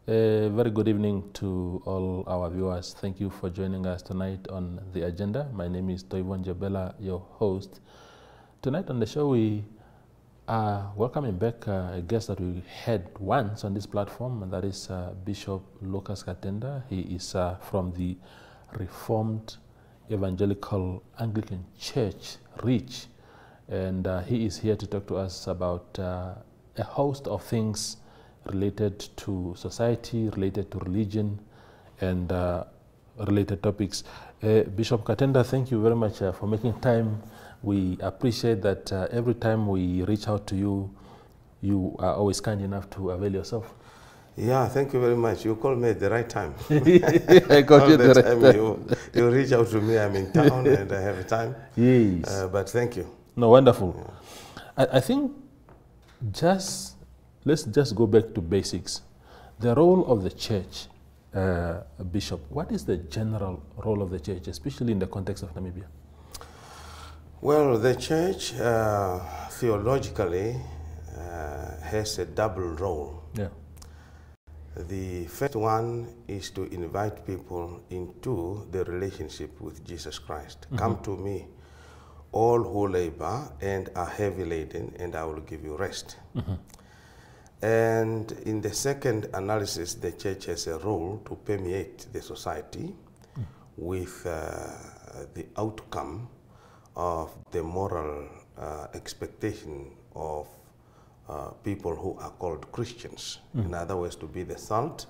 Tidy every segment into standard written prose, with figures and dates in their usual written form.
A very good evening to all our viewers. Thank you for joining us tonight on The Agenda. My name is Toivon Jabela, your host. Tonight on the show, we are welcoming back a guest that we had once on this platform, and that is Bishop Lukas Katenda. He is from the Reformed Evangelical Anglican Church, Reach, and he is here to talk to us about a host of things related to society, related to religion, and related topics. Bishop Katenda, thank you very much for making time. We appreciate that every time we reach out to you, you are always kind enough to avail yourself. Yeah, thank you very much. You called me at the right time. I got you at the right time. You reach out to me, I'm in town and I have time. Yes. But thank you. No, wonderful. Yeah. I think let's just go back to basics. The role of the church, Bishop, what is the general role of the church, especially in the context of Namibia? Well, the church theologically has a double role. Yeah. The first one is to invite people into the relationship with Jesus Christ. Mm-hmm. Come to me, all who labor and are heavy laden, and I will give you rest. Mm-hmm. And in the second analysis, the church has a role to permeate the society with the outcome of the moral expectation of people who are called Christians. In other words, to be the salt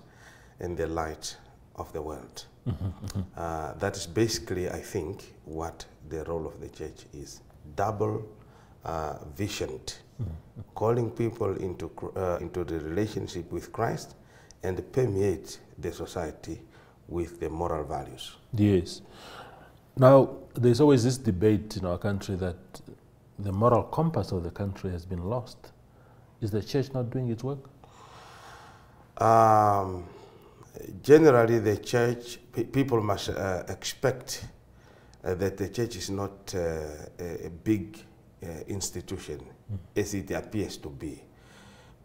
and the light of the world. That is basically, I think, what the role of the church is. Double visioned. Calling people into the relationship with Christ and permeate the society with the moral values. Yes. Now, there's always this debate in our country that the moral compass of the country has been lost. Is the church not doing its work? Generally, the church, people must expect that the church is not a big institution as it appears to be.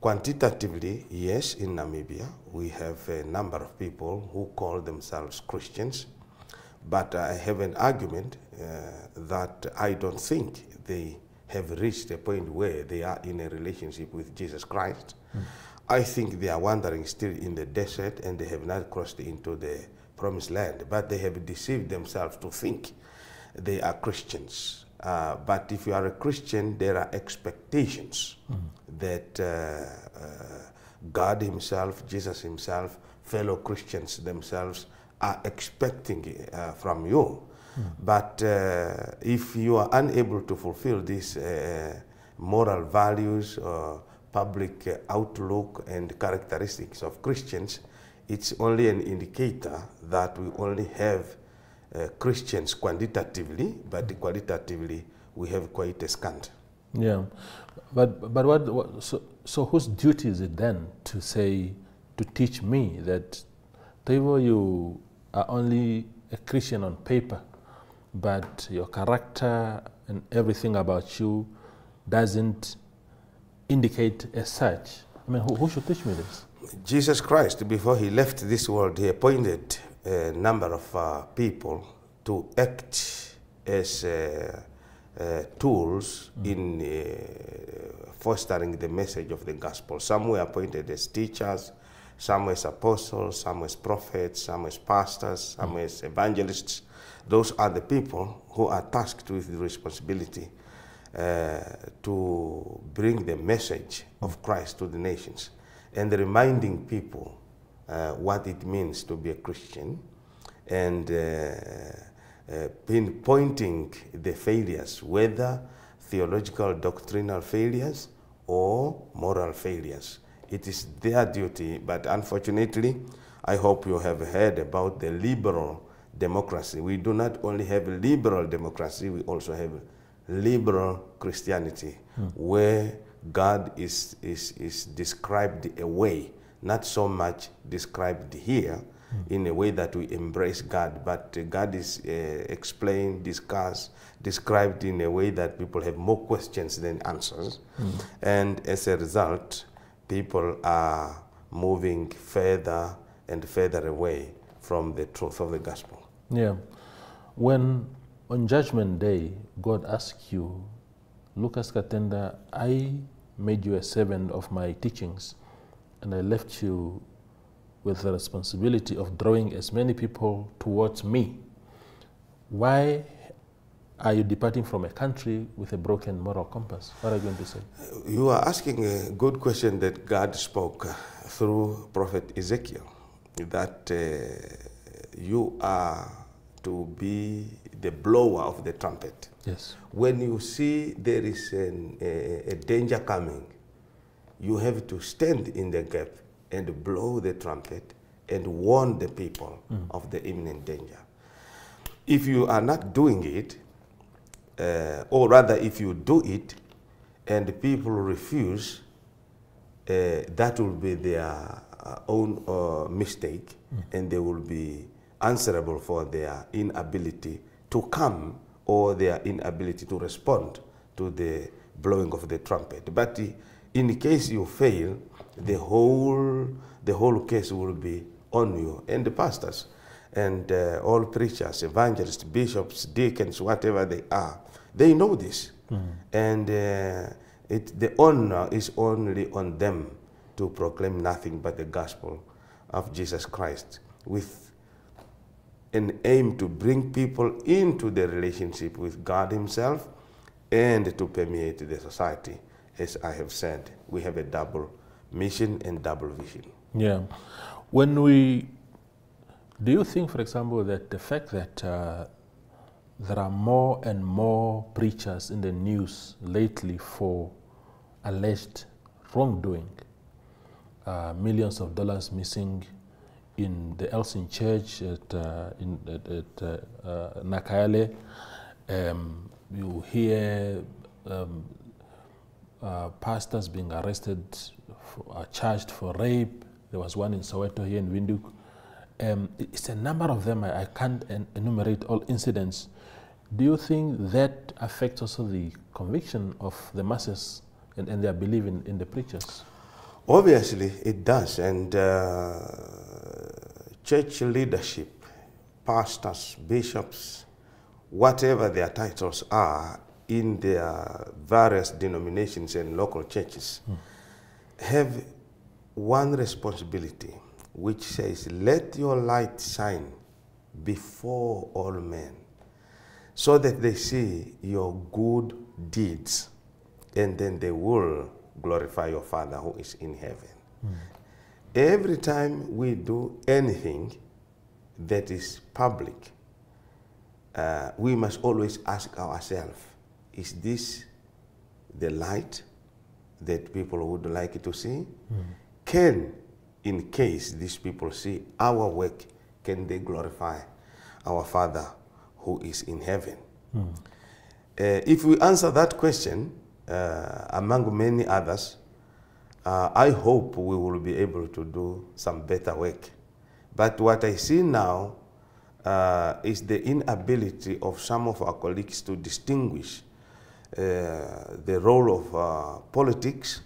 Quantitatively, yes, in Namibia, we have a number of people who call themselves Christians, but I have an argument that I don't think they have reached a point where they are in a relationship with Jesus Christ. I think they are wandering still in the desert and they have not crossed into the promised land, but they have deceived themselves to think they are Christians. But if you are a Christian, there are expectations that God himself, Jesus himself, fellow Christians themselves are expecting from you. But if you are unable to fulfill these moral values or public outlook and characteristics of Christians, it's only an indicator that we only have Christians quantitatively, but qualitatively we have quite a scant. Yeah, but what so whose duty is it then to say, to teach me that, Taivo, you are only a Christian on paper, but your character and everything about you doesn't indicate as such? I mean, who should teach me this? Jesus Christ, before he left this world, he appointed a number of people to act as tools in fostering the message of the gospel. Some were appointed as teachers, some as apostles, some as prophets, some as pastors, some as evangelists. Those are the people who are tasked with the responsibility to bring the message of Christ to the nations and reminding people what it means to be a Christian and pinpointing the failures, whether theological, doctrinal failures or moral failures. It is their duty, but unfortunately, I hope you have heard about the liberal democracy. We do not only have a liberal democracy, we also have liberal Christianity, where God is described away, not so much described here in a way that we embrace God, but God is explained, discussed, described in a way that people have more questions than answers. And as a result, people are moving further and further away from the truth of the gospel. Yeah. When on Judgment Day, God asks you, Lukas Katenda, I made you a servant of my teachings, and I left you with the responsibility of drawing as many people towards me. Why are you departing from a country with a broken moral compass? What are you going to say? You are asking a good question that God spoke through Prophet Ezekiel, that you are to be the blower of the trumpet. Yes. When you see there is a danger coming, you have to stand in the gap and blow the trumpet and warn the people of the imminent danger. If you are not doing it, or rather if you do it and people refuse, that will be their own mistake, and they will be answerable for their inability to come or their inability to respond to the blowing of the trumpet. But in case you fail, the whole case will be on you and the pastors and all preachers, evangelists, bishops, deacons, whatever they are. They know this, and the honor is only on them to proclaim nothing but the gospel of Jesus Christ, with an aim to bring people into the relationship with God Himself and to permeate the society. As I have said, we have a double mission and double vision. Yeah. Do you think, for example, that the fact that there are more and more preachers in the news lately for alleged wrongdoing, millions of dollars missing in the Elsin Church at Nakayale, you hear pastors being arrested, charged for rape. There was one in Soweto here in Windhoek. It's a number of them. I can't enumerate all incidents. Do you think that affects also the conviction of the masses and their belief in the preachers? Obviously, it does. And church leadership, pastors, bishops, whatever their titles are in their various denominations and local churches, have one responsibility, which says, let your light shine before all men, so that they see your good deeds, and then they will glorify your Father who is in heaven. Every time we do anything that is public, we must always ask ourselves, is this the light that people would like to see? Can, in case these people see our work, can they glorify our Father who is in heaven? If we answer that question, among many others, I hope we will be able to do some better work. But what I see now is the inability of some of our colleagues to distinguish the role of politics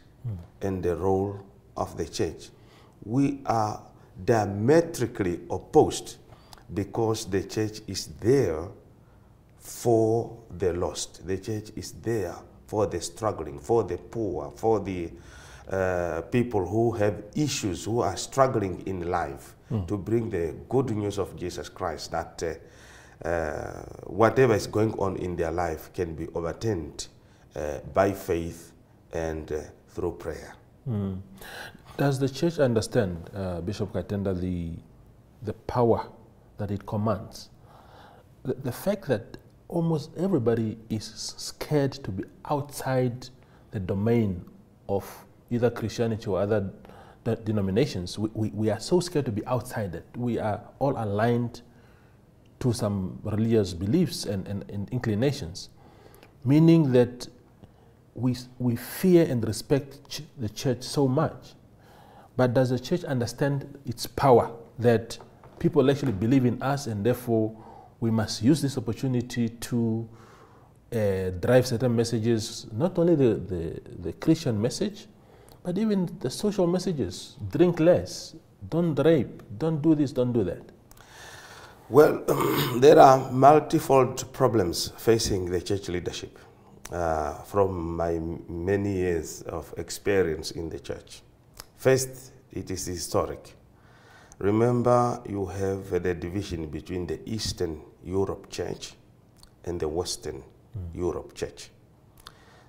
and the role of the church. We are diametrically opposed, because the church is there for the lost. The church is there for the struggling, for the poor, for the people who have issues, who are struggling in life, to bring the good news of Jesus Christ, that whatever is going on in their life can be overturned by faith and through prayer. Does the church understand, Bishop Katenda, the power that it commands? The fact that almost everybody is scared to be outside the domain of either Christianity or other denominations. We are so scared to be outside it. We are all aligned to some religious beliefs and inclinations, meaning that we fear and respect the church so much. But does the church understand its power, that people actually believe in us, and therefore we must use this opportunity to drive certain messages, not only the Christian message, But even the social messages, drink less, don't rape, don't do this, don't do that. Well, there are multifold problems facing the church leadership from my many years of experience in the church. First, it is historic. Remember, you have the division between the Eastern Europe Church and the Western Europe Church.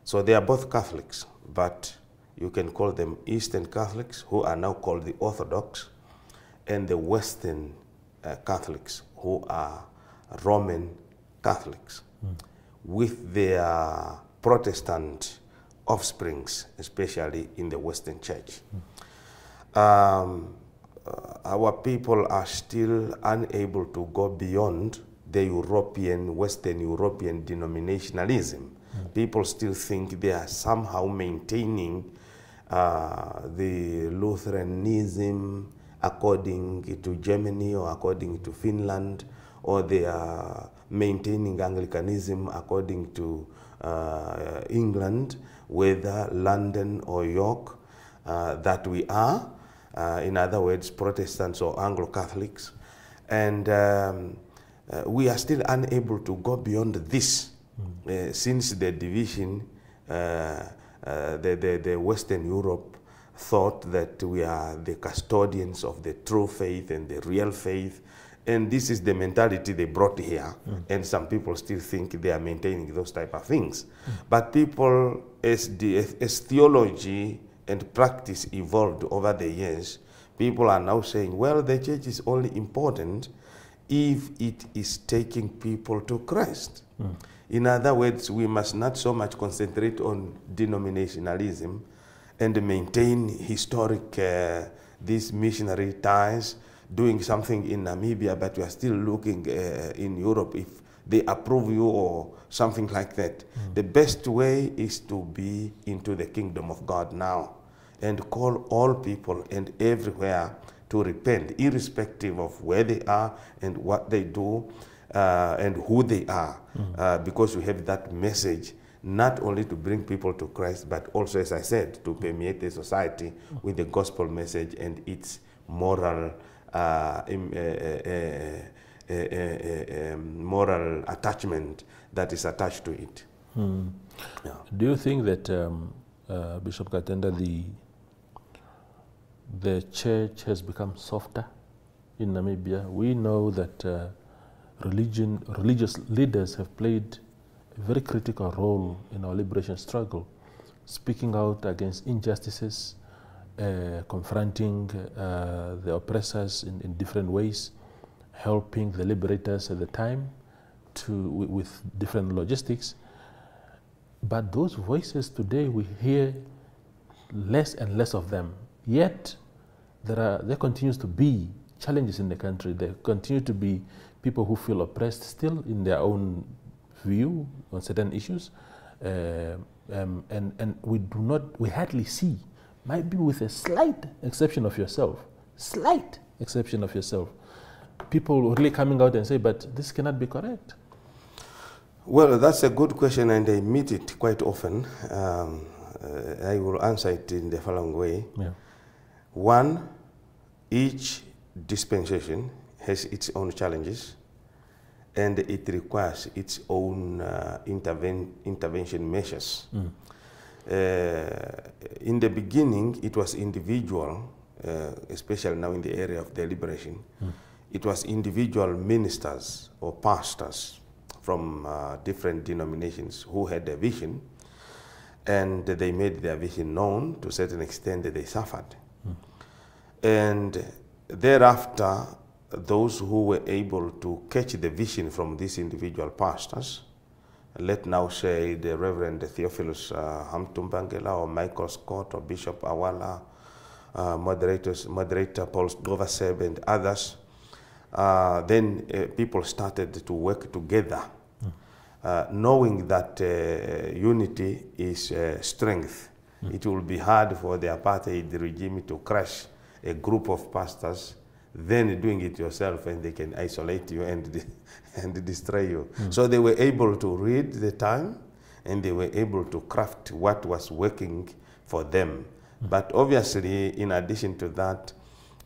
So they are both Catholics, but you can call them Eastern Catholics, who are now called the Orthodox, and the Western Catholics, who are Roman Catholics, with their Protestant offsprings, especially in the Western Church. Our people are still unable to go beyond the Western European denominationalism. People still think they are somehow maintaining the Lutheranism according to Germany or according to Finland, or they are maintaining Anglicanism according to England, whether London or York, that we are. In other words, Protestants or Anglo-Catholics. And we are still unable to go beyond this since the division, the Western Europe thought that we are the custodians of the true faith and the real faith. And this is the mentality they brought here. And some people still think they are maintaining those type of things. But people, as theology and practice evolved over the years, people are now saying, well, the church is only important if it is taking people to Christ. In other words, we must not so much concentrate on denominationalism and maintain historic, these missionary ties, doing something in Namibia, but we are still looking in Europe if they approve you or something like that. The best way is to be into the kingdom of God now and call all people and everywhere to repent, irrespective of where they are and what they do and who they are, because we have that message not only to bring people to Christ, but also, as I said, to permeate the society with the gospel message and its moral moral attachment that is attached to it. Yeah. Do you think that, Bishop Katenda, the church has become softer in Namibia? We know that religious leaders have played a very critical role in our liberation struggle, speaking out against injustices, confronting the oppressors in different ways, helping the liberators at the time with different logistics. But those voices today, we hear less and less of them. Yet there continues to be challenges in the country. There continue to be people who feel oppressed still in their own view on certain issues, and we hardly see, maybe with a slight exception of yourself, people really coming out and say, but this cannot be correct. Well, that's a good question, and I meet it quite often. I will answer it in the following way. Yeah. One, each dispensation has its own challenges, and it requires its own intervention measures. In the beginning, it was individual, especially now in the area of the liberation, it was individual ministers or pastors from different denominations who had a vision, and they made their vision known. To a certain extent, they suffered. And thereafter, those who were able to catch the vision from these individual pastors, let now say the Reverend Theophilus Hamtumbangela or Michael Scott or Bishop Awala, moderator Paul Govaseb and others, then people started to work together, knowing that unity is strength. It will be hard for the apartheid regime to crush a group of pastors, then doing it yourself, and they can isolate you and destroy you. So they were able to read the time, and they were able to craft what was working for them. But obviously, in addition to that,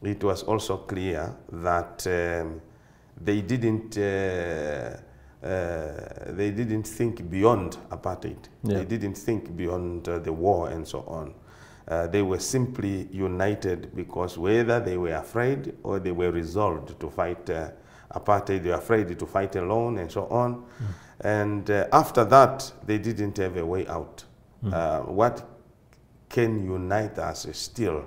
it was also clear that they didn't think beyond apartheid. Yeah. They didn't think beyond the war and so on. They were simply united because whether they were afraid or they were resolved to fight apartheid, they were afraid to fight alone and so on. And after that, they didn't have a way out. What can unite us still,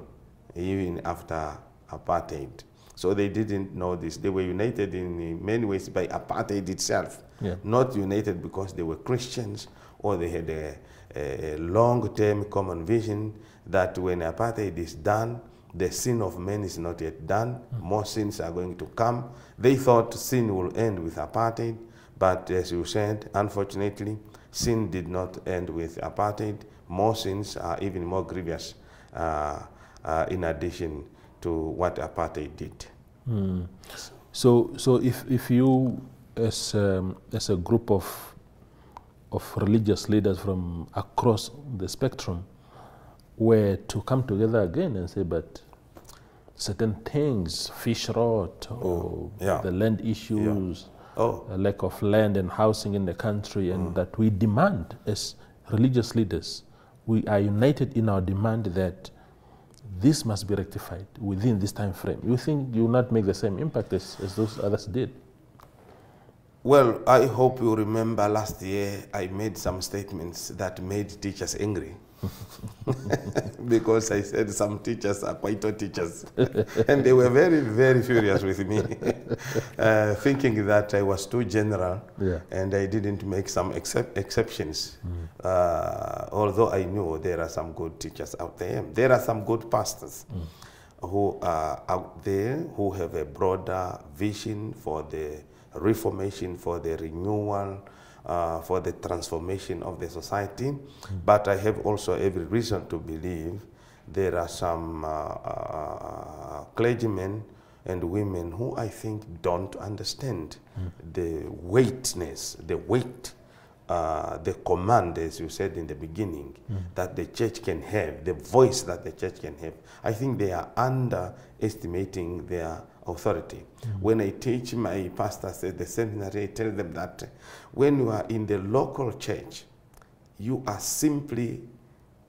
even after apartheid? So they didn't know this. They were united in many ways by apartheid itself, not united because they were Christians or they had a long-term common vision that when apartheid is done, the sin of men is not yet done. More sins are going to come. They thought sin will end with apartheid, but as you said, unfortunately, sin did not end with apartheid. More sins are even more grievous in addition to what apartheid did. So if you, as a group of religious leaders from across the spectrum, were to come together again and say, but certain things, fish rot, or the land issues, a lack of land and housing in the country, and that we demand as religious leaders, we are united in our demand that this must be rectified within this time frame. You think you will not make the same impact as those others did? Well, I hope you remember last year I made some statements that made teachers angry. Because I said some teachers are Kwaito teachers. And they were very, very furious with me, thinking that I was too general and I didn't make some exceptions. Although I knew there are some good teachers out there. There are some good pastors who are out there who have a broader vision for the reformation, for the renewal, for the transformation of the society. But I have also every reason to believe there are some clergymen and women who I think don't understand the weightness, the weight, the command, as you said in the beginning, that the church can have, the voice that the church can have. I think they are underestimating their authority. When I teach my pastors at the seminary, I tell them that when you are in the local church, you are simply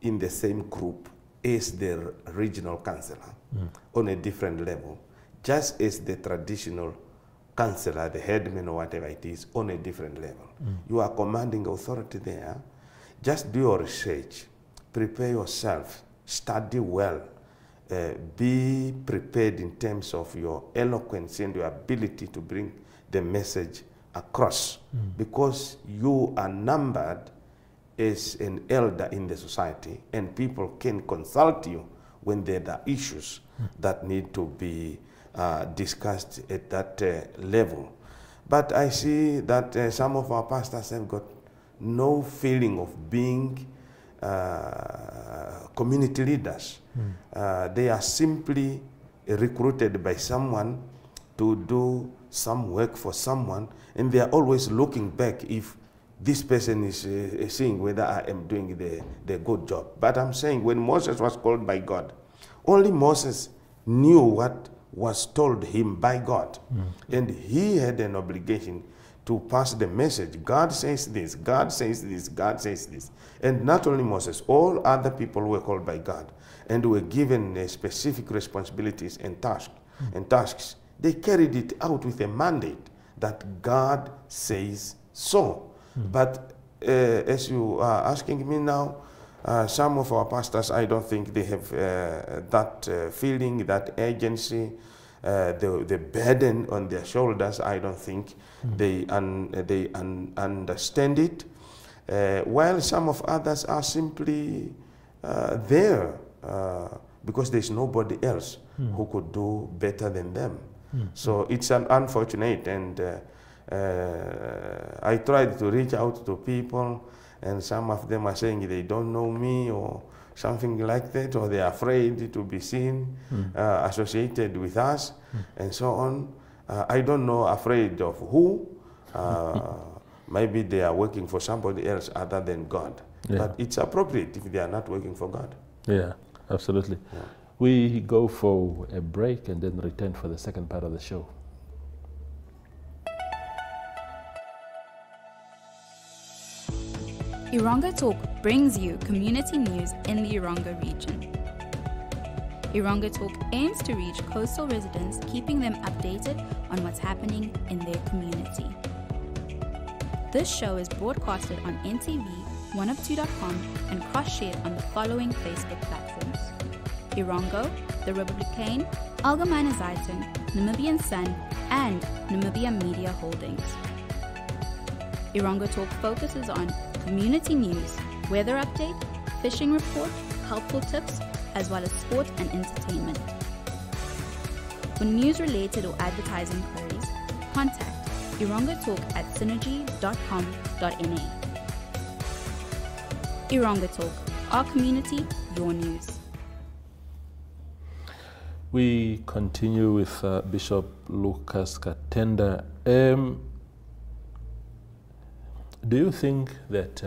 in the same group as the regional councillor on a different level, just as the traditional councillor, the headman or whatever it is, on a different level. You are commanding authority there. Just do your research, prepare yourself, study well, be prepared in terms of your eloquence and your ability to bring the message across, because you are numbered as an elder in the society and people can consult you when there are issues that need to be discussed at that level. But I see that some of our pastors have got no feeling of being community leaders. They are simply recruited by someone to do some work for someone, and they are always looking back if this person is seeing whether I am doing the good job. But I'm saying when Moses was called by God, only Moses knew what was told him by God. And he had an obligation to pass the message. God says this, God says this, God says this. And not only Moses, all other people were called by God and were given specific responsibilities and tasks. They carried it out with a mandate that God says so. But as you are asking me now, some of our pastors, I don't think they have that feeling, that agency, the burden on their shoulders. I don't think they understand it. While some of others are simply there because there's nobody else who could do better than them. So it's unfortunate, and I tried to reach out to people, and some of them are saying they don't know me or something like that, or they are afraid to be seen associated with us, and so on. I don't know afraid of who. Maybe they are working for somebody else other than God. But it's appropriate if they are not working for God. Yeah. Absolutely. We go for a break and then return for the second part of the show. Irongo Talk brings you community news in the Irongo region. Irongo Talk aims to reach coastal residents, keeping them updated on what's happening in their community. This show is broadcasted on NTV, Oneuptwo.com, and cross-shared on the following Facebook platforms: Irongo, The Republican, Allgemeine Zeitung, Namibian Sun, and Namibia Media Holdings. Irongo Talk focuses on community news, weather update, fishing report, helpful tips, as well as sport and entertainment. For news-related or advertising queries, contact Irongo Talk at synergy.com.na. Irongo Talk, our community, your news. We continue with Bishop Lukas Katenda. Do you think that,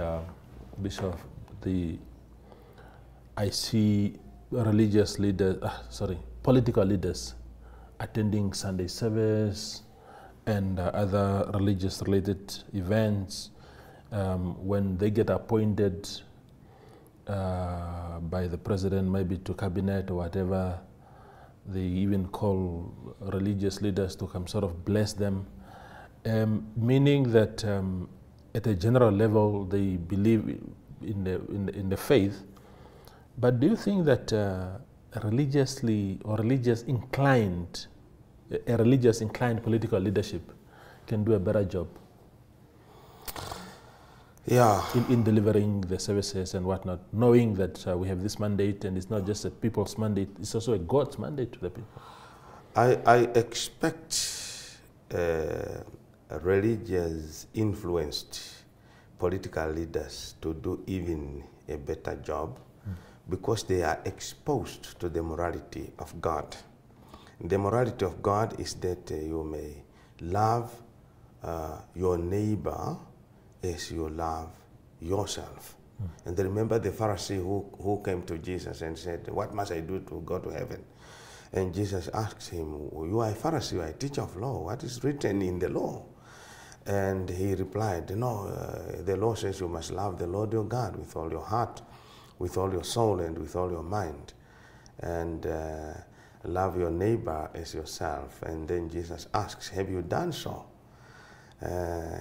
Bishop, I see religious leaders, political leaders attending Sunday service and other religious-related events when they get appointed by the president, maybe to cabinet or whatever, they even call religious leaders to come sort of bless them, meaning that at a general level they believe in the faith. But do you think that a religious inclined political leadership can do a better job in delivering the services and whatnot, knowing that we have this mandate and it's not just a people's mandate, it's also a God's mandate to the people? I expect religious influenced political leaders to do even a better job because they are exposed to the morality of God. The morality of God is that you may love your neighbor as you love yourself. And remember the Pharisee who came to Jesus and said, "What must I do to go to heaven?" And Jesus asked him, "You are a Pharisee, you are a teacher of law. What is written in the law?" And he replied, "No, the law says you must love the Lord your God with all your heart, with all your soul, and with all your mind, and love your neighbor as yourself." And then Jesus asks, "Have you done so?"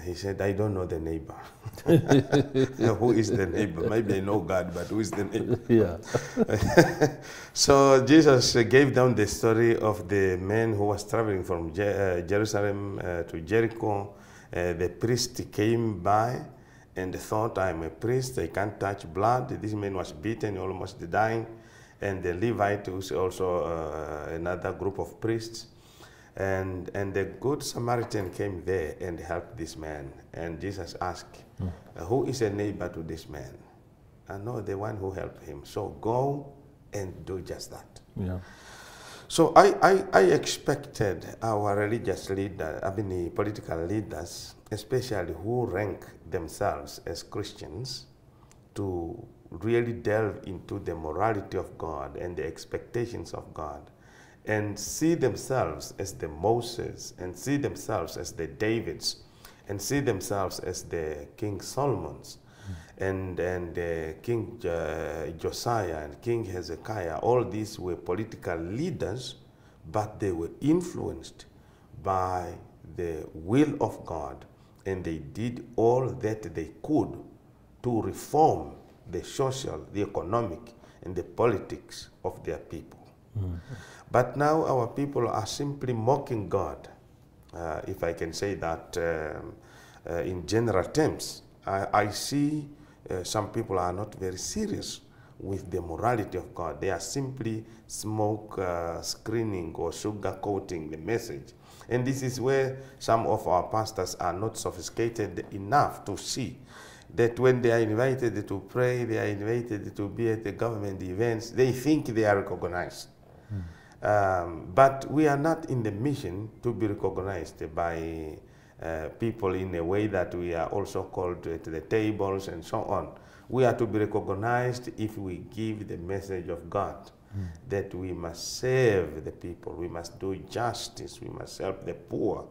He said, "I don't know the neighbor." Who is the neighbor? Maybe I know God, but who is the neighbor? Yeah. So Jesus gave them the story of the man who was traveling from Jerusalem to Jericho. The priest came by and thought, "I'm a priest, I can't touch blood." This man was beaten, almost dying. And the Levite was also another group of priests. And the good Samaritan came there and helped this man. And Jesus asked, "Who is a neighbor to this man?" "I know the one who helped him. So go and do just that." Yeah. So I expected our religious leaders, political leaders, especially who rank themselves as Christians, to really delve into the morality of God and the expectations of God, and see themselves as the Moses, and see themselves as the Davids, and see themselves as the King Solomons, and King Josiah and King Hezekiah. All these were political leaders, but they were influenced by the will of God, and they did all that they could to reform the social, the economic, and the politics of their people. But now our people are simply mocking God, if I can say that in general terms. I see some people are not very serious with the morality of God. They are simply smoke screening or sugarcoating the message. And this is where some of our pastors are not sophisticated enough to see that when they are invited to pray, they are invited to be at the government events, they think they are recognized. But we are not in the mission to be recognized by people in a way that we are also called to the tables and so on. we are to be recognized if we give the message of God, that we must save the people, we must do justice, we must help the poor,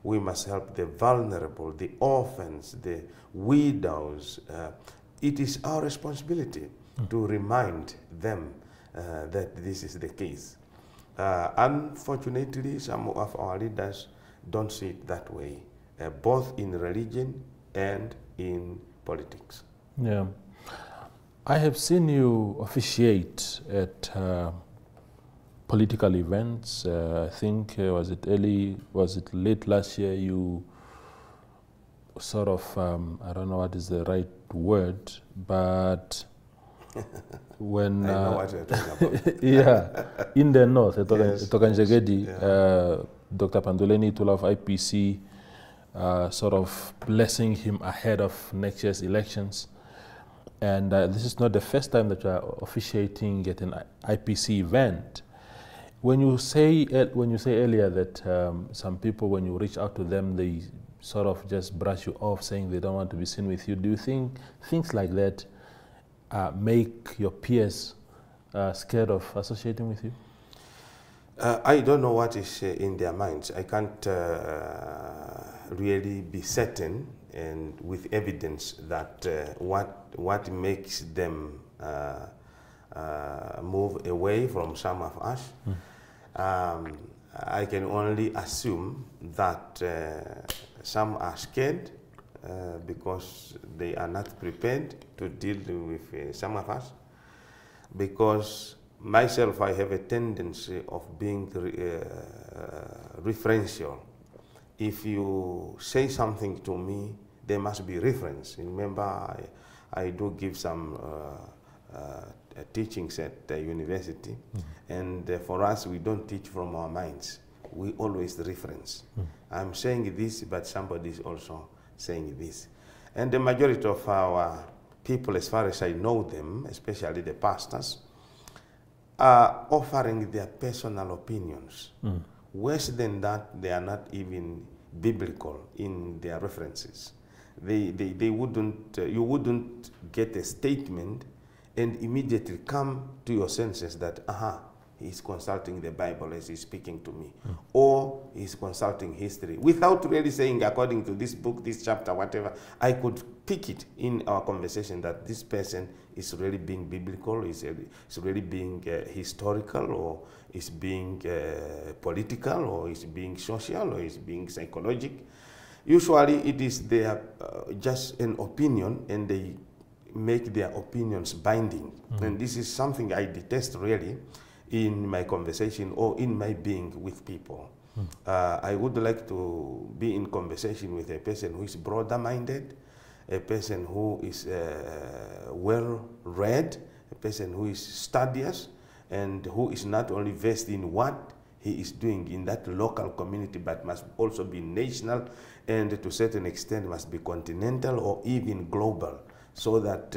we must help the vulnerable, the orphans, the widows. It is our responsibility to remind them that this is the case. Unfortunately, some of our leaders don't see it that way, both in religion and in politics. Yeah. I have seen you officiate at political events. I think, was it late last year, you sort of, I don't know what is the right word, but when... I know what you're talking about. yeah, in the north, Yes, Tokanjegedi, yeah. Dr. Pandoleni Tula of IPC, sort of blessing him ahead of next year's elections. And this is not the first time that you are officiating at an IPC event. When you say earlier that some people, when you reach out to them, they sort of just brush you off, saying they don't want to be seen with you, do you think things like that make your peers scared of associating with you? I don't know what is in their minds. I can't really be certain and with evidence that what makes them move away from some of us. I can only assume that some are scared because they are not prepared to deal with some of us. Because myself, I have a tendency of being referential. If you say something to me, there must be reference. Remember, I do give some teachings at the university, and for us, we don't teach from our minds. We always reference. I'm saying this, but somebody is also saying this. And the majority of our people, as far as I know them, especially the pastors, are offering their personal opinions. Worse than that, they are not even biblical in their references. They wouldn't, you wouldn't get a statement and immediately come to your senses that, aha, he's consulting the Bible as he's speaking to me, or he's consulting history, without really saying, according to this book, this chapter, whatever. I could pick it in our conversation that this person is really being biblical, is really being historical, or is being political, or is being social, or is being psychological. Usually it is their just an opinion, and they make their opinions binding. And this is something I detest really in my conversation or in my being with people. I would like to be in conversation with a person who is broader-minded, a person who is well-read, a person who is studious, and who is not only versed in what he is doing in that local community, but must also be national, and to a certain extent must be continental or even global, so that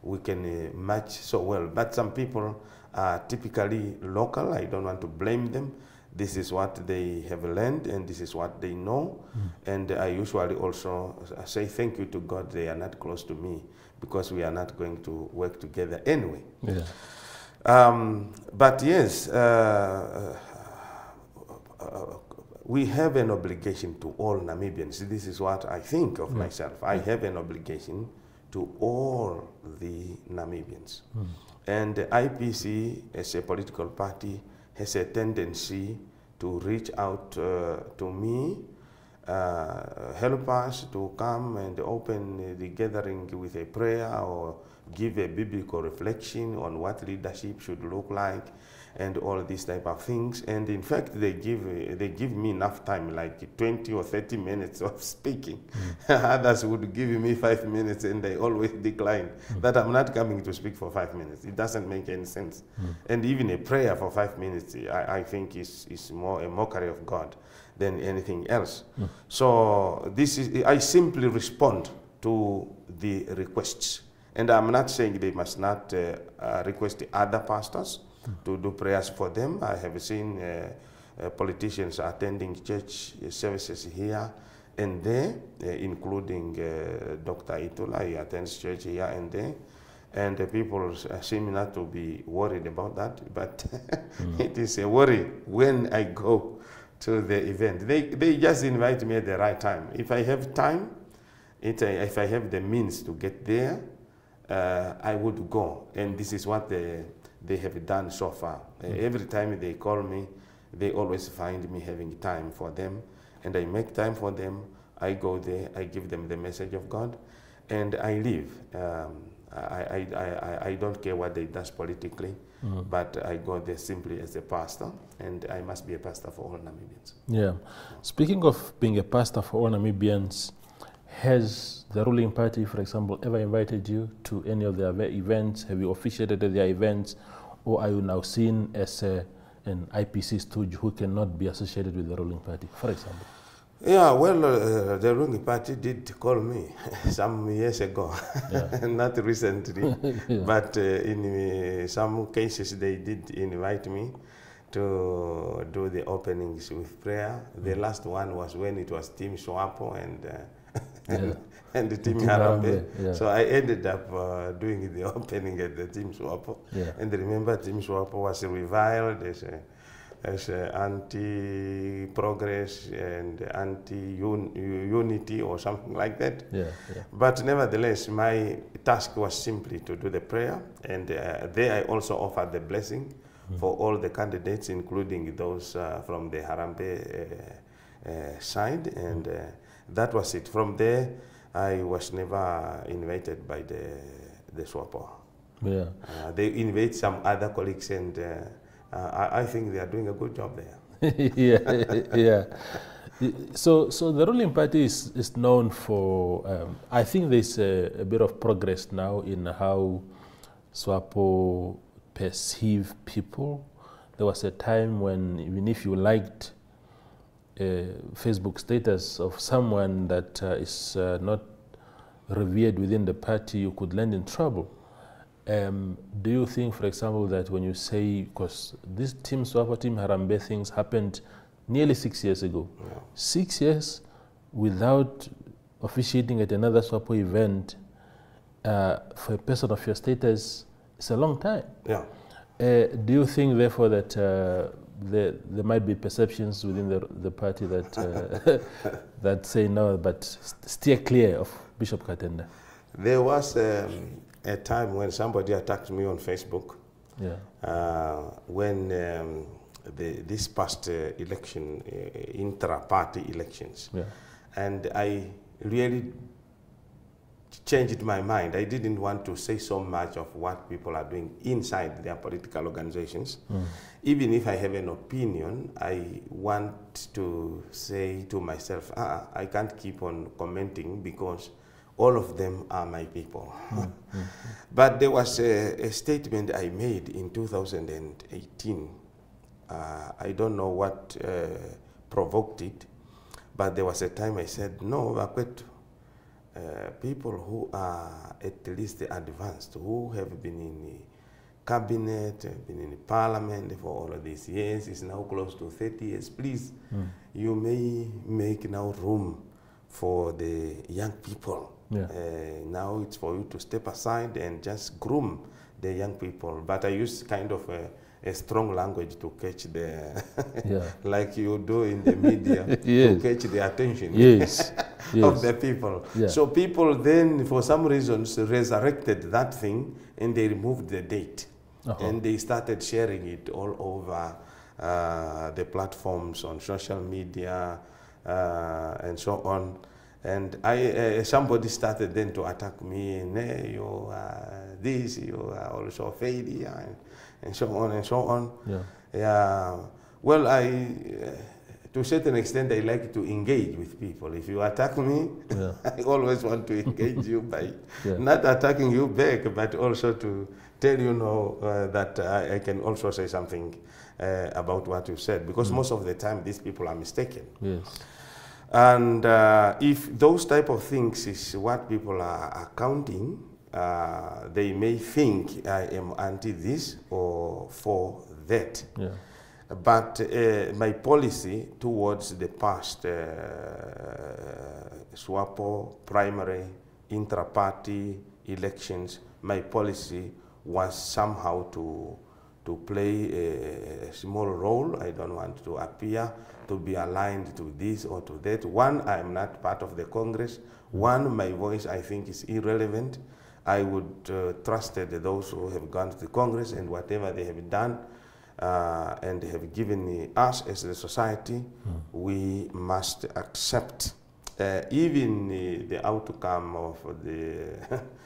we can match so well. But some people are typically local. I don't want to blame them. This is what they have learned, and this is what they know. And I usually also say thank you to God they are not close to me, because we are not going to work together anyway. Yeah. But yes, we have an obligation to all Namibians. This is what I think of myself. I have an obligation to all the Namibians. And the IPC, as a political party, has a tendency to reach out to me, help us to come and open the gathering with a prayer, or give a biblical reflection on what leadership should look like, and all these type of things. And in fact, they give me enough time, like 20 or 30 minutes of speaking. Others would give me 5 minutes, and they always decline that I'm not coming to speak for 5 minutes. It doesn't make any sense. And even a prayer for 5 minutes, I think is more a mockery of God than anything else. So this is, I simply respond to the requests. And I'm not saying they must not request the other pastors to do prayers for them. I have seen politicians attending church services here, and there, including Dr. Itula. He attends church here and there. And people seem not to be worried about that, but it is a worry when I go to the event. They just invite me at the right time. If I have time, if I have the means to get there, I would go. And this is what they have done so far. Every time they call me, they always find me having time for them. And I make time for them. I go there, I give them the message of God, and I leave. I don't care what they do politically, but I go there simply as a pastor, and I must be a pastor for all Namibians. Yeah. Speaking of being a pastor for all Namibians, has the ruling party, for example, ever invited you to any of their events? Have you officiated at their events, or are you now seen as an IPC stooge who cannot be associated with the ruling party, for example? Yeah, well, the ruling party did call me some years ago, not recently, but in some cases they did invite me to do the openings with prayer. The last one was when it was Team Swapo and the Team Harambe. Yeah. So I ended up doing the opening at the Team Swapo. Yeah. And remember, Team Swapo was reviled as anti-progress and anti-unity or something like that. Yeah, yeah. But nevertheless, my task was simply to do the prayer, and there I also offered the blessing for all the candidates, including those from the Harambe side, and that was it. From there, I was never invited by the SWAPO. Yeah. They invite some other colleagues, and I think they are doing a good job there. Yeah. So the ruling party is known for, I think there's a bit of progress now in how SWAPO perceive people. There was a time when even if you liked a Facebook status of someone that is not revered within the party, you could land in trouble. Do you think, for example, that when you say, because this Team SWAPO, Team Harambe things happened nearly 6 years ago, 6 years without officiating at another SWAPO event for a person of your status, it's a long time. Yeah. Do you think, therefore, that there might be perceptions within the party that that say no, but steer clear of Bishop Katenda? There was a time when somebody attacked me on Facebook. Yeah. When this past election, intra-party elections, and I really changed my mind. I didn't want to say so much of what people are doing inside their political organizations. Even if I have an opinion, I want to say to myself, I can't keep on commenting because all of them are my people. But there was a statement I made in 2018. I don't know what provoked it, but there was a time I said, no, people who are at least advanced, who have been in the cabinet, been in the parliament for all of these years, is now close to 30 years, please, you may make now room for the young people. Yeah. Now it's for you to step aside and just groom the young people. But I use kind of a strong language to catch the, like you do in the media, to catch the attention of the people. Yeah. So people then, for some reasons, resurrected that thing and they removed the date. And they started sharing it all over the platforms on social media and so on. And somebody started then to attack me, you are this, you are also a failure, and so on and so on. Yeah. Well, to a certain extent, I like to engage with people. If you attack me, I always want to engage you by not attacking you back, but also to tell you that I can also say something about what you said, because most of the time these people are mistaken. Yes. And if those type of things is what people are counting, they may think I am anti this or for that. Yeah. But my policy towards the past SWAPO, primary, intra-party elections, my policy was somehow to play a small role. I don't want to appear to be aligned to this or to that. One, I am not part of the Congress. One, my voice I think is irrelevant. I would trust those who have gone to the Congress and whatever they have done and have given us as a society, we must accept even the outcome of the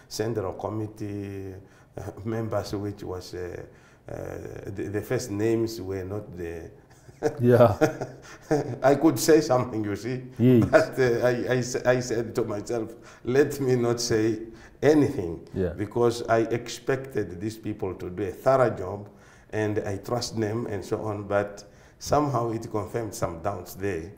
Central Committee members, which was the first names were not the Yeah. I could say something, you see, Yes. but I said to myself, let me not say anything, because I expected these people to do a thorough job, and I trust them and so on, but somehow it confirmed some doubts there,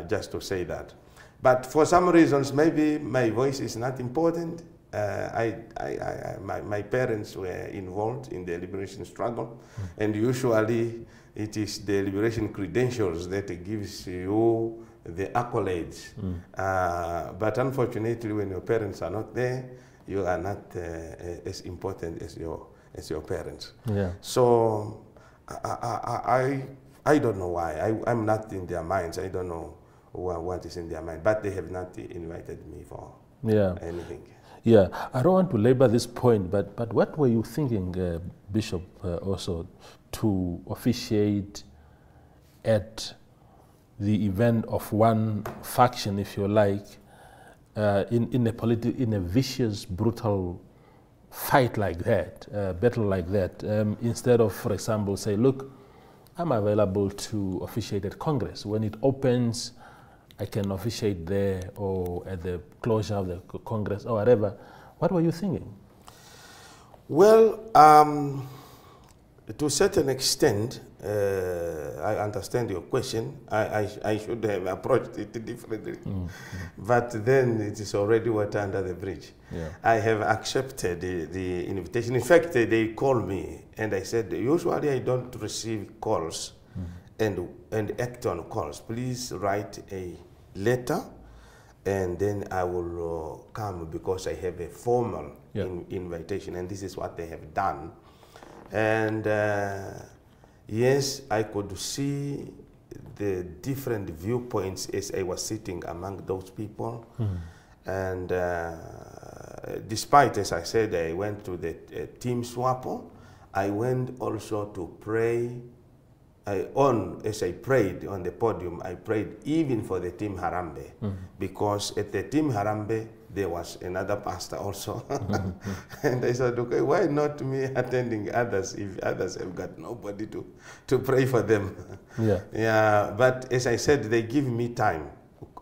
just to say that. But for some reasons, maybe my voice is not important. My parents were involved in the liberation struggle, and usually it is the liberation credentials that gives you the accolades. But unfortunately, when your parents are not there, you are not as important as your parents. So I don't know why. I'm not in their minds. I don't know what is in their mind. But they have not invited me for anything. Yeah, I don't want to labor this point, but what were you thinking, Bishop, also to officiate at the event of one faction, if you like, in a vicious, brutal fight like that, battle like that, instead of, for example, say, look, I'm available to officiate at Congress. When it opens, I can officiate there or at the closure of the Congress or whatever. What were you thinking? Well, to a certain extent, I understand your question. I should have approached it differently. But then it is already water under the bridge. I have accepted the invitation. In fact, they called me and I said, usually I don't receive calls and act on calls. Please write a letter and then I will come, because I have a formal invitation, and this is what they have done. And yes, I could see the different viewpoints as I was sitting among those people. And despite, as I said, I went to the team SWAPO, I went also to pray. As I prayed on the podium, I prayed even for the team Harambee, because at the team Harambee, there was another pastor also. And I said, okay, why not me attending others if others have got nobody to pray for them? But as I said, they give me time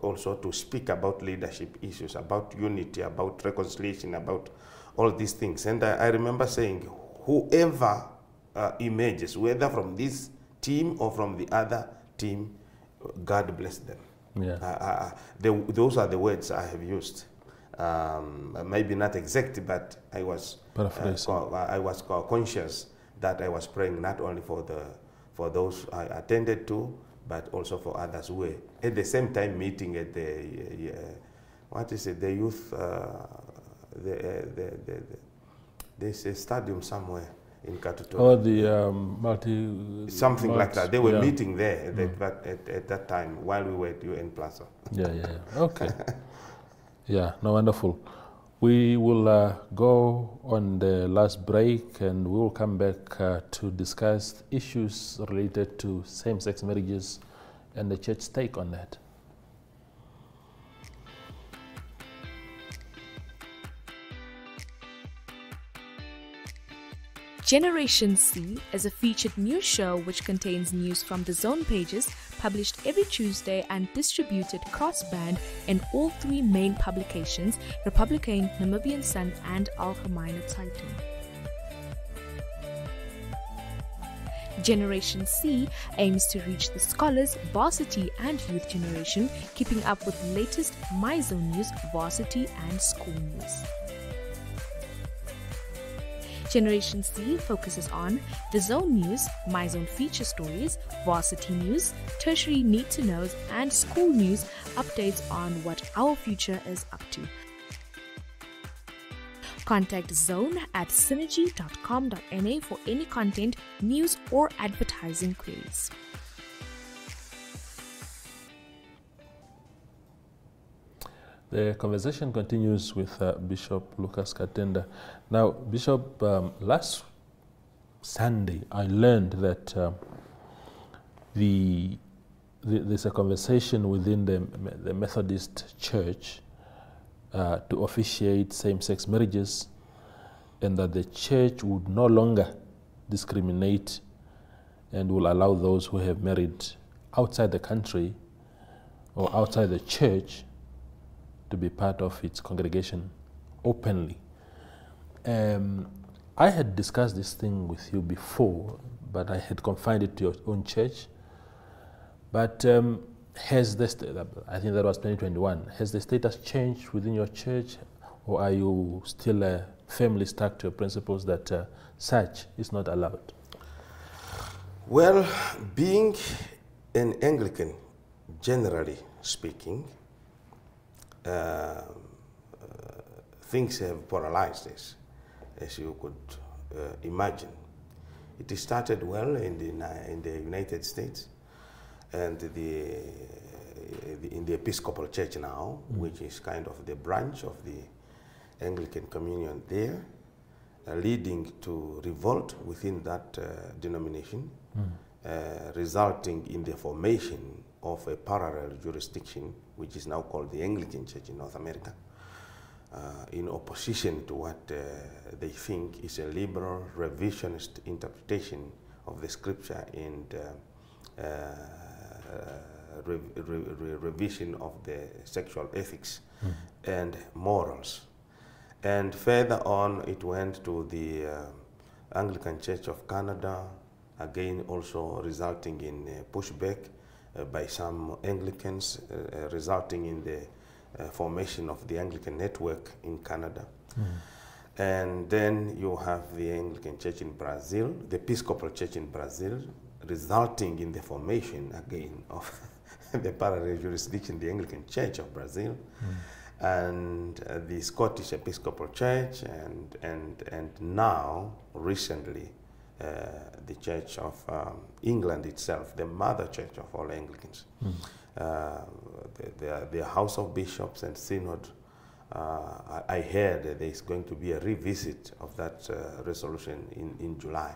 also to speak about leadership issues, about unity, about reconciliation, about all these things. And I remember saying, whoever emerges, whether from this team or from the other team, God bless them. Those are the words I have used. Maybe not exact, but I was conscious that I was praying not only for those I attended to, but also for others who were at the same time meeting at the the youth there's a stadium somewhere in Katutu. Oh, the something like that. They were meeting there at that time while we were at UN Plaza. Okay. No, wonderful. We will go on the last break, and we will come back to discuss issues related to same-sex marriages and the church's take on that. Generation C is a featured news show which contains news from the Zone pages, published every Tuesday and distributed cross-band in all three main publications, Republican, Namibian Sun and Algemene Zeitung. Generation C aims to reach the scholars, varsity and youth generation, keeping up with the latest MyZone news, varsity and school news. Generation C focuses on the Zone News, My Zone feature stories, varsity news, tertiary need-to-knows, and school news updates on what our future is up to. Contact Zone at synergy.com.na for any content, news, or advertising queries. The conversation continues with Bishop Lukas Katenda. Now, Bishop, last Sunday I learned that there's a conversation within the Methodist Church to officiate same-sex marriages, and that the church would no longer discriminate and will allow those who have married outside the country or outside the church to be part of its congregation openly. I had discussed this thing with you before, but I had confined it to your own church. But has this, I think that was 2021, has the status changed within your church, or are you still firmly stuck to your principles that such is not allowed? Well, being an Anglican, generally speaking, things have polarized this, as you could imagine. It started well in the United States and in the Episcopal Church now, which is kind of the branch of the Anglican Communion there, leading to revolt within that denomination, resulting in the formation of a parallel jurisdiction, which is now called the Anglican Church in North America, in opposition to what they think is a liberal revisionist interpretation of the scripture and revision of the sexual ethics and morals. And further on, it went to the Anglican Church of Canada, again also resulting in pushback by some Anglicans, resulting in the formation of the Anglican network in Canada. And then you have the Anglican Church in Brazil, the Episcopal Church in Brazil, resulting in the formation again of the parallel jurisdiction, the Anglican Church of Brazil, and the Scottish Episcopal Church, and now, recently, the Church of England itself, the mother church of all Anglicans. The House of Bishops and Synod, I heard that there is going to be a revisit of that resolution in July.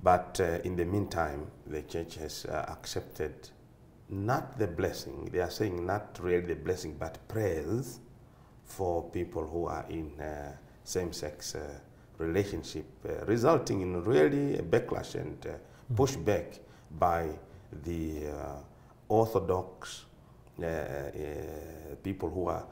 But in the meantime, the church has accepted not the blessing, they are saying not really the blessing, but prayers for people who are in same-sex relationship, resulting in really a backlash and pushback by the Orthodox people who are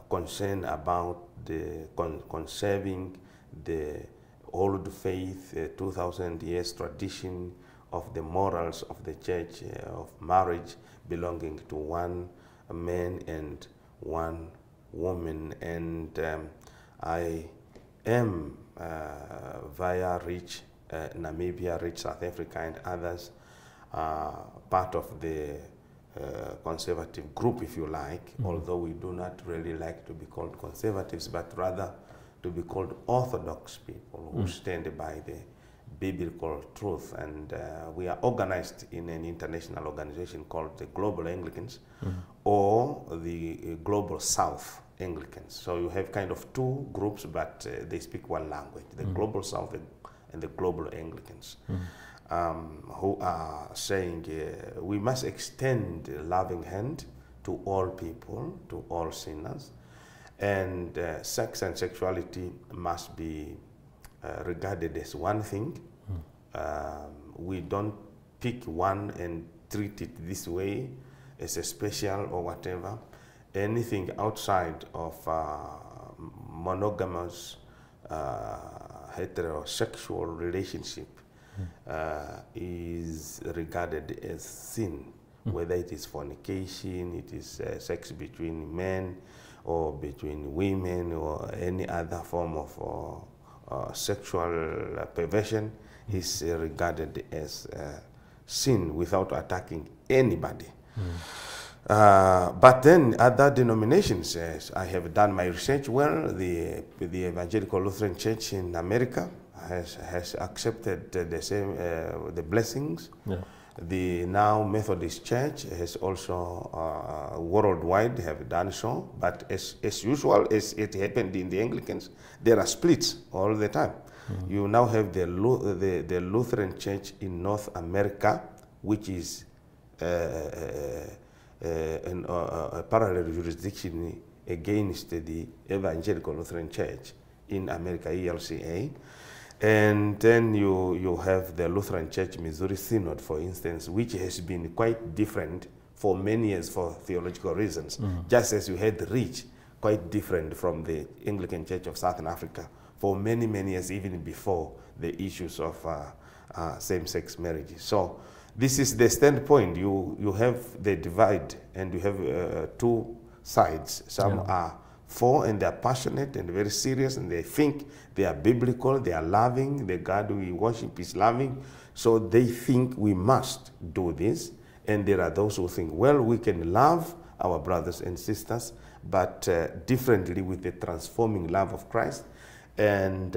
concerned about the conserving the old faith, 2,000 years tradition of the morals of the church of marriage belonging to one man and one woman. And I am via Reach Namibia, Reach South Africa, and others, part of the conservative group, if you like, although we do not really like to be called conservatives, but rather to be called orthodox people who stand by the biblical truth. And we are organized in an international organization called the Global Anglicans or the Global South Anglicans. So you have kind of two groups, but they speak one language, the Global South and the Global Anglicans, who are saying we must extend a loving hand to all people, to all sinners, and sex and sexuality must be regarded as one thing. We don't pick one and treat it this way as a special or whatever. Anything outside of monogamous heterosexual relationship is regarded as sin, whether it is fornication, it is sex between men or between women or any other form of sexual perversion is regarded as sin without attacking anybody. But then other denominations, as I have done my research, well, the Evangelical Lutheran Church in America has accepted the same the blessings. Yeah. The now Methodist Church has also worldwide have done so, but as usual, as it happened in the Anglicans, there are splits all the time. You now have the Lutheran Church in North America, which is a parallel jurisdiction against the Evangelical Lutheran Church in America, ELCA. And then you have the Lutheran Church Missouri Synod, for instance, which has been quite different for many years for theological reasons, just as you had the Reach, quite different from the Anglican Church of Southern Africa for many, many years, even before the issues of same-sex marriages. So this is the standpoint. You have the divide, and you have two sides. Some are for, and they are passionate and very serious, and they think they are biblical, they are loving, the God we worship is loving, so they think we must do this. And there are those who think, well, we can love our brothers and sisters, but differently, with the transforming love of Christ. And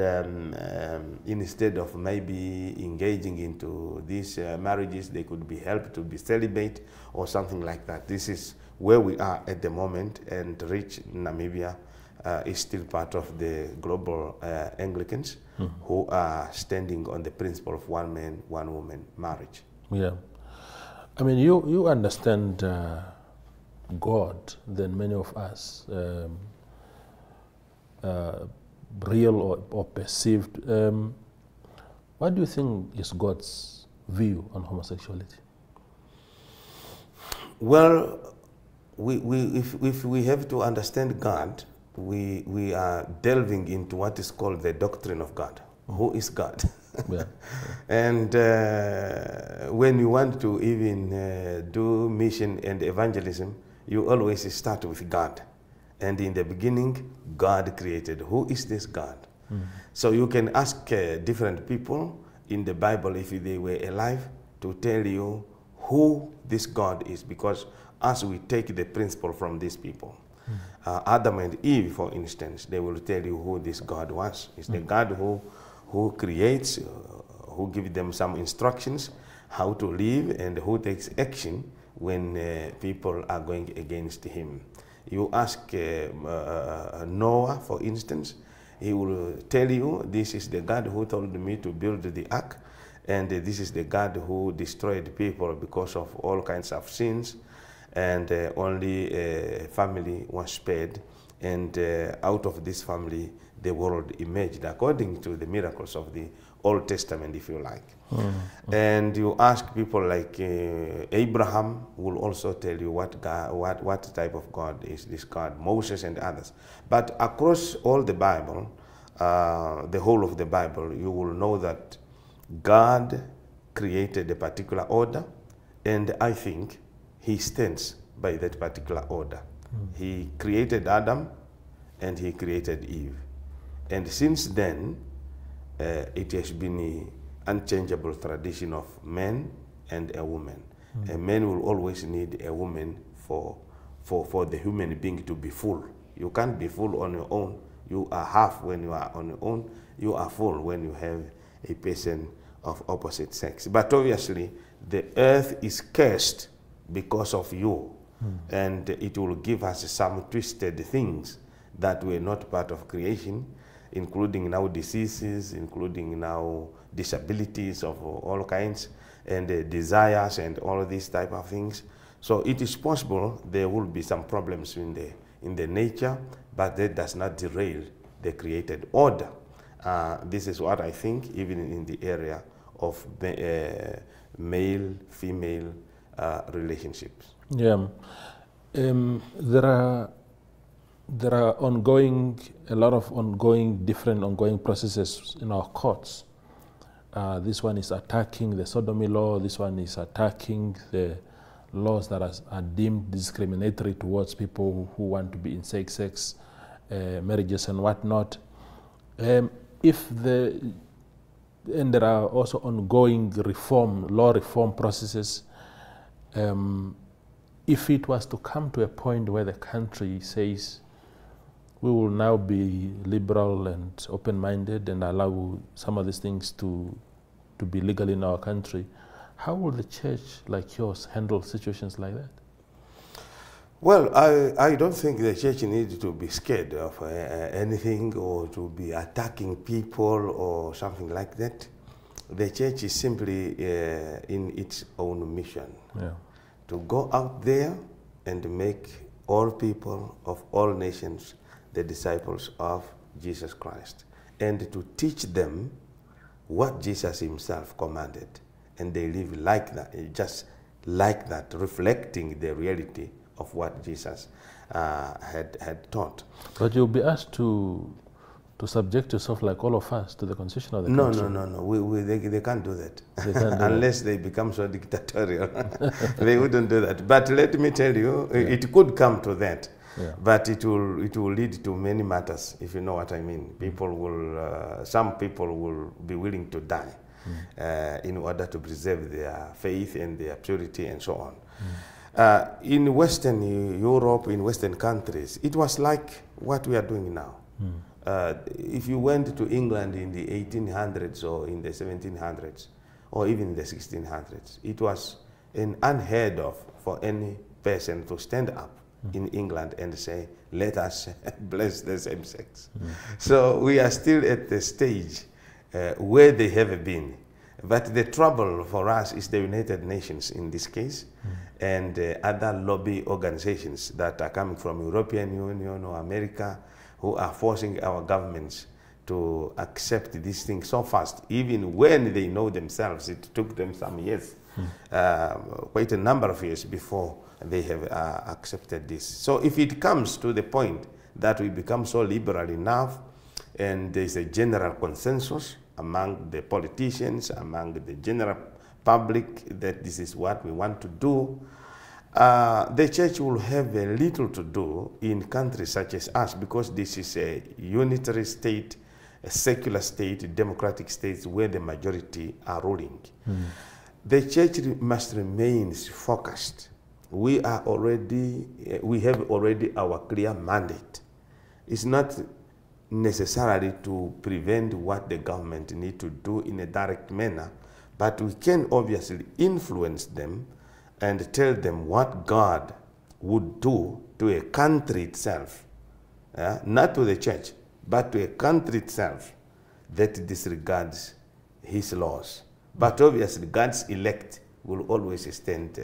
instead of maybe engaging into these marriages, they could be helped to be celibate or something like that. This is where we are at the moment, and Rich Namibia is still part of the global Anglicans who are standing on the principle of one man, one woman marriage. Yeah. I mean, you understand God than many of us, real or perceived. What do you think is God's view on homosexuality? Well, if we have to understand God, we are delving into what is called the doctrine of God. Who is God? Yeah. And when you want to even do mission and evangelism, you always start with God. And in the beginning, God created. Who is this God? So you can ask different people in the Bible, if they were alive, to tell you who this God is, because as we take the principle from these people, Adam and Eve, for instance, they will tell you who this God was. It's the God who creates, who gives them some instructions how to live, and who takes action when people are going against him. You ask Noah, for instance, he will tell you, this is the God who told me to build the ark, and this is the God who destroyed people because of all kinds of sins, and only a family was spared, and out of this family the world emerged according to the miracles of the Old Testament, if you like. And you ask people like Abraham will also tell you what type of God is this God, Moses and others. But across all the Bible, the whole of the Bible, you will know that God created a particular order, and I think he stands by that particular order. He created Adam, and he created Eve. And since then, it has been an unchangeable tradition of man and a woman. A man will always need a woman for the human being to be full. You can't be full on your own. You are half when you are on your own. You are full when you have a person of opposite sex. But obviously, the earth is cursed because of you. And it will give us some twisted things that were not part of creation, including now diseases, including now disabilities of all kinds, and desires and all these type of things. So it is possible there will be some problems in the nature, but that does not derail the created order. This is what I think, even in the area of male-female relationships. Yeah, there are a lot of different ongoing processes in our courts. This one is attacking the sodomy law. This one is attacking the laws that are deemed discriminatory towards people who want to be in same-sex marriages and whatnot. and there are also ongoing law reform processes, if it was to come to a point where the country says we will now be liberal and open-minded and allow some of these things to be legal in our country, how will the church like yours handle situations like that? Well, I don't think the church needs to be scared of anything or to be attacking people or something like that. The church is simply in its own mission. Yeah. To go out there and make all people of all nations the disciples of Jesus Christ, and to teach them what Jesus himself commanded. And they live like that, just like that, reflecting the reality of what Jesus had taught. But you'll be asked to subject yourself, like all of us, to the constitution of the country. No. They can't do that. They can't do unless they become so dictatorial. They wouldn't do that. But let me tell you, it could come to that. Yeah. But it will lead to many matters, if you know what I mean. People will, some people will be willing to die in order to preserve their faith and their purity and so on. In Western Europe, in Western countries, it was like what we are doing now. If you went to England in the 1800s or in the 1700s or even the 1600s, it was unheard of for any person to stand up in England and say, let us bless the same sex. So we are still at the stage where they have been. But the trouble for us is the United Nations in this case, and other lobby organizations that are coming from European Union or America, who are forcing our governments to accept these things so fast, even when they know themselves it took them some years, quite a number of years before they have accepted this. So if it comes to the point that we become so liberal enough and there's a general consensus among the politicians, among the general public, that this is what we want to do, the church will have a little to do in countries such as us, because this is a unitary state, a secular state, democratic states where the majority are ruling. The church must remain focused. We have already our clear mandate. It's not necessarily to prevent what the government need to do in a direct manner, but we can obviously influence them and tell them what God would do to a country itself, not to the church, but to a country itself that disregards his laws. But obviously God's elect will always stand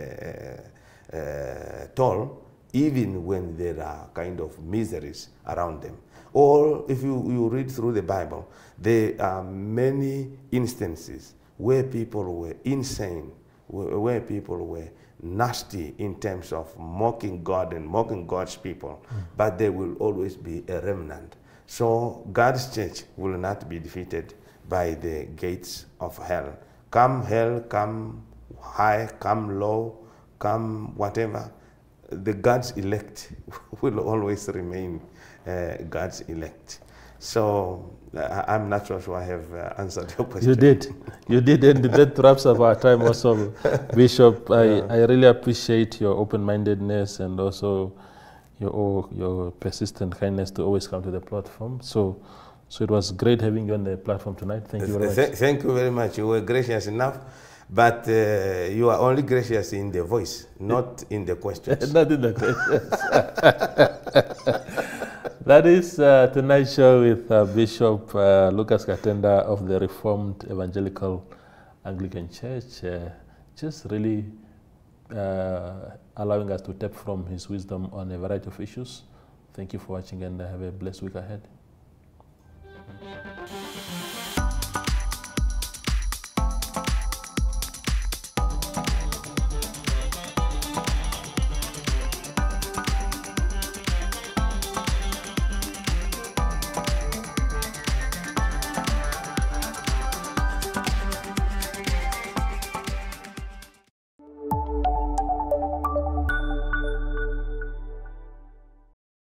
tall, even when there are kind of miseries around them. Or if you read through the Bible, there are many instances where people were insane, where people were nasty in terms of mocking God and mocking God's people, but there will always be a remnant. So God's church will not be defeated by the gates of hell. Come hell, come high, come low, come whatever, the God's elect will always remain God's elect. So I'm not sure I have answered your question. You did, and that wraps up our time also, Bishop. I really appreciate your open-mindedness and also your persistent kindness to always come to the platform. So it was great having you on the platform tonight. Thank you very much. Thank you very much. You were gracious enough, but you are only gracious in the voice, not in the questions. Not in the questions. That is tonight's show with Bishop Lukas Katenda of the Reformed Evangelical Anglican Church. Just really allowing us to tap from his wisdom on a variety of issues. Thank you for watching and have a blessed week ahead.